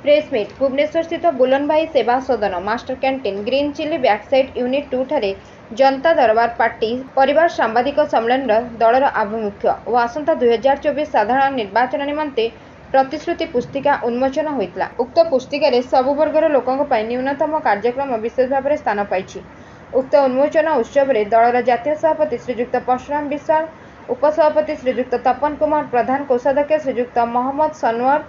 Press meet Bhubaneswar स्थित बुलन भाई सेवा सदन master canteen green chilli backside unit 2 ठारे जनता दरबार पार्टी परिवार सांबादिक सम्मेलन दलर आभिमुख्य और आसंता 2024 साधारण निर्वाचन निमंते प्रतिश्रुति पुस्तिका उन्मोचन होता। उक्त पुस्तिका सबु वर्गर लोकों न्यूनतम कार्यक्रम विशेष भाव में स्थान पाई। उक्त उन्मोचन उत्सव में दलर जातीय सभापति श्रीजुक्त परशुराम विश्वाल, उपसभापति श्रीजुक्त तपन कुमार प्रधान, कोषाध्यक्ष श्रीजुक्त मोहम्मद सनवर,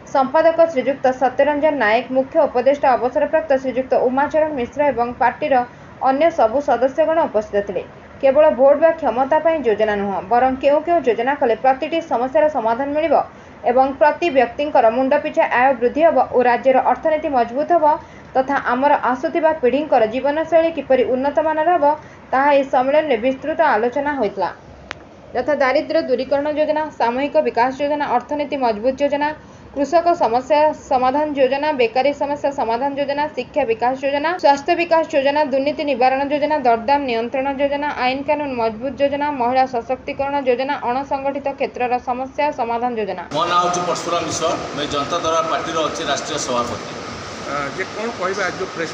संपादक श्रीजुक्त सत्यरंजन नायक, मुख्य उपदेष्टा अवसरप्राप्त श्रीजुक्त उमाचरण मिश्र एवं पार्टीर अन्य सबु सदस्यगण उपस्थित थे। केवल भोट बा क्षमता योजना नुह बरं केउ केउ योजना कले प्रतिटी समस्यार समाधान मिलिबो एवं प्रति व्यक्तिंकर मुंड पिछा आय वृद्धि होबो और राज्यर अर्थनीति मजबूत होबो तथा आमर आसुथिबा पीढ़ींकर जीवनशैली किपरि उन्नत मानर होबो ताहा ए सम्मेलन में विस्तृत आलोचना होइतला। यथा दारिद्र्य दूरीकरण योजना, सामूहिक विकास योजना, अर्थनीति मजबूत योजना, कृषक समस्या समाधान योजना, बेकारी समस्या समाधान योजना, शिक्षा विकास योजना, स्वास्थ्य विकास योजना, दुर्नीति निवारण योजना, दरदाम नियंत्रण योजना, आईन कानून मजबूत योजना, महिला सशक्तिकरण योजना, अणसंगठित क्षेत्र समस्या समाधान योजना। मो ना हूँ परशुराम मिश्र, मैं जनता दरबार पार्टी अच्छी राष्ट्रीय सभापति।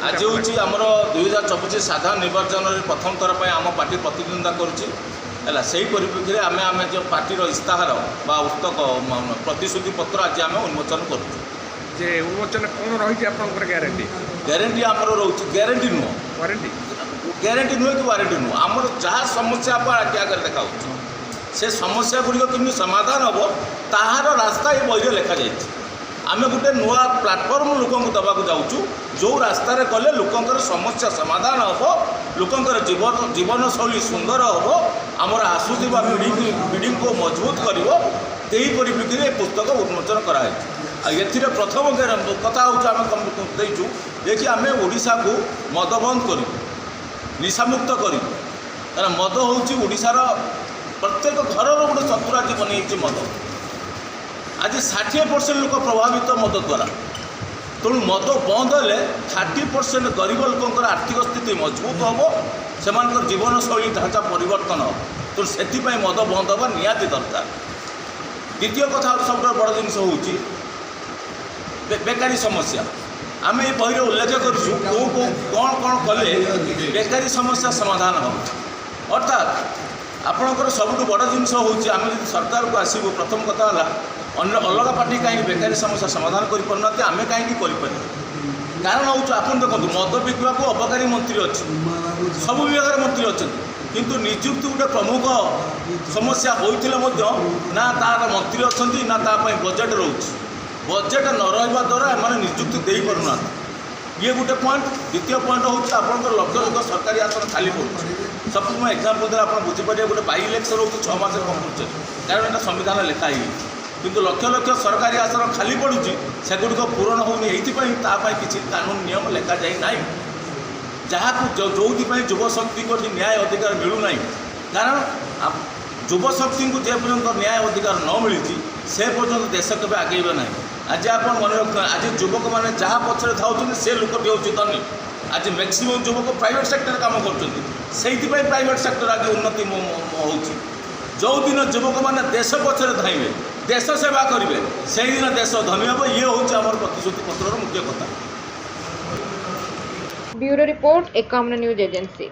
आज हूँ आमर 2024 साधारण निर्वाचन में प्रथम थर पर आम पार्टी प्रतिद्वंदिता करुच्ची है से परिप्रेक्षी में आम जो पार्टी इस्ताहार बा पुस्तक प्रतिश्रुति पत्र आज आम उन्मोचन करुचे। उन्मोचन कौन रही ग्यारंटी ग्यारंटी आमर रोचे ग्यारंटी नुह वारंटी ग्यारंटी नुहे कि वारंटी नुह आमर जहाँ समस्या आज आगे देखा से समस्या गुड़िक केमी समाधान हम ताहार रास्ता ये बही लिखा जाए। आम गोटे नुआ प्लाटफर्म लोक दबाक जाऊँ जो रास्त गले लोकंर समस्या समाधान हम लोकंर जीवन शैली सुंदर हम आमर आसुवा पीढ़ी को मजबूत कर परिप्रेक्षी में पुस्तक उन्मोचन कराई। ए प्रथम कथा हूँ देचु ये कि आम ओडिशा को मद बंद कर निशामुक्त कर मद हूँ ओडिशार प्रत्येक घर गोटे चतुरा जीवन मद आज 60% लोक प्रभावित मद द्वारा तेणु मद बंद हेले 30% गरीब लोकर आर्थिक स्थिति मजबूत हम से जीवन शैली ढांचा परिवर्तन हो तेणु से मद बंद हवा निहाती दरकार। द्वितीय कथा सब बड़ जिनस हूँ बेकारी समस्या आम ये बही उल्लेख करूँ कौन कौन कले बेकारी समस्या समाधान हम अर्थात आपणकर सबुठ बड़ जिनस हूँ आम सरकार को आसबू प्रथम कथा है अन्य अलग पार्टी कहीं बेकारी समस्या समाधान करना आम कहीं कारण हूँ आप देखो मद बिकवा को अबकारी मंत्री अच्छी सब विभाग मंत्री अच्छा किंतु निजुक्ति गोटे प्रमुख समस्या होता ना तार मंत्री अच्छा ना तापाई बजेट रोच बजेट न रहा द्वारा एम निजुक्ति दे पारना ये गोटे पॉइंट। द्वितीय पॉइंट हूँ आप लक्ष लक्ष सरकारी आसन खाली पड़े सब मैं एग्जाम्पल देला आप बुझीपारे गोटे बाई इलेक्शन हो 6 मास कंपलसरी कारण यहाँ संविधान लिखाई किंतु लक्ष लक्ष सरकारी आसन खाली पड़ुची सेगुड़िक पूरण होनी किसी कानून नियम लिखा जाए ना जहाँ जो युव शक्ति को न्याय अधिकार मिलूना कारण युव शक्ति को जे पर्यटन न्याय अधिकार न मिली से पर्यटन देश के आगे ना। आज आप मन रख आज युवक मैंने जहाँ पचर था से लोकटी हूँ धनी आज मैक्सिमम युवक प्राइवेट सेक्टर काम कर प्राइवेट सेक्टर आगे उन्नति हो जो दिन युवक मैंने देश पचर धाइबे देश सेवा करेंगे से दिन देश धनी हम ये हूँ आम प्रतिश्रुति पत्र मुख्य कथा। Bureau report Ekamra news agency.